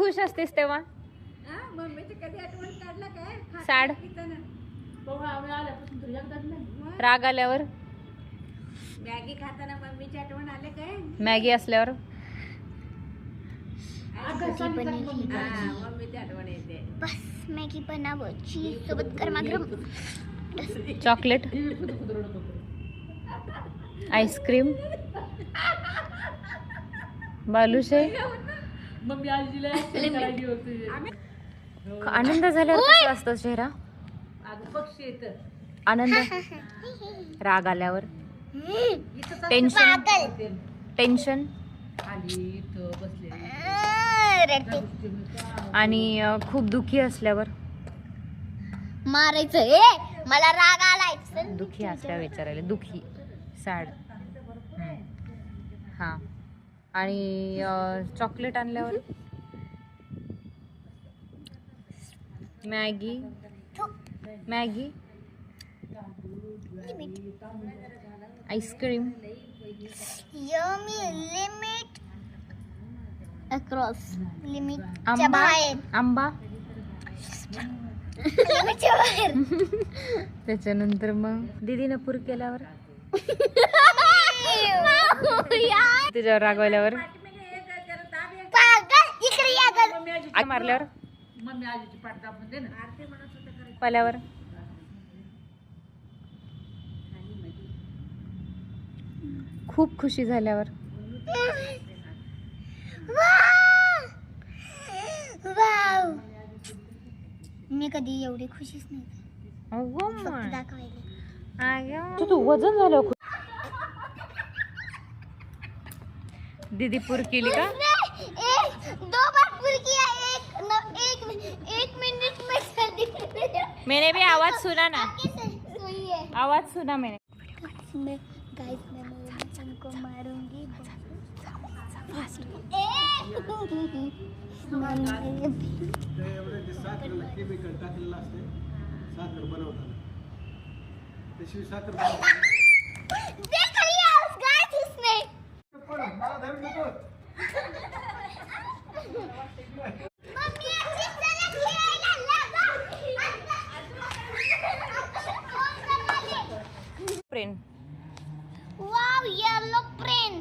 खुश असतेस तेव्हा? सॅड राग आल्यावर? मॅगी खाताना मम्मीची आठवण आले काय? मॅगी असल्यावर? मम्मीची आठवण येते. बस मॅगी बनावची सोबत गरमागरम चॉकलेट, आईस्क्रीम, बालुशाही. आनंद झाल्यावर कसं असतं चेहरा? आनंद, राग आल्यावर, टेन्शन आणि खूप दुखी असल्यावर? मारायचं. मला राग आलाय. दुखी असल्यावर विचारायला, दुखी, सॅड. हा. आणि चॉकलेट आणल्यावर? Maggi, Maggi, ice cream, yummy limit across limit आंबा, आंबा. लिमिटच्या बाहेर. त्याच्यानंतर मग दीदीनं पूर केल्यावर? तुझ्यावर रागवल्यावर? इकडे या मारल्यावर? पल्यावर? खूप खुशी झाल्यावर? मी कधी एवढी खुशीच नाही दाखवायला. तू वजन झालं. दीदी पूर केली का? दो बार पूर किया. एक मिनट में सर्दी. मैंने भी आवाज सुना ना. आवाज सुना मैंने. गाइस मैं उनको मारूंगी. देख लिया गाइस उसने. प्रेन. Wow yellow plain.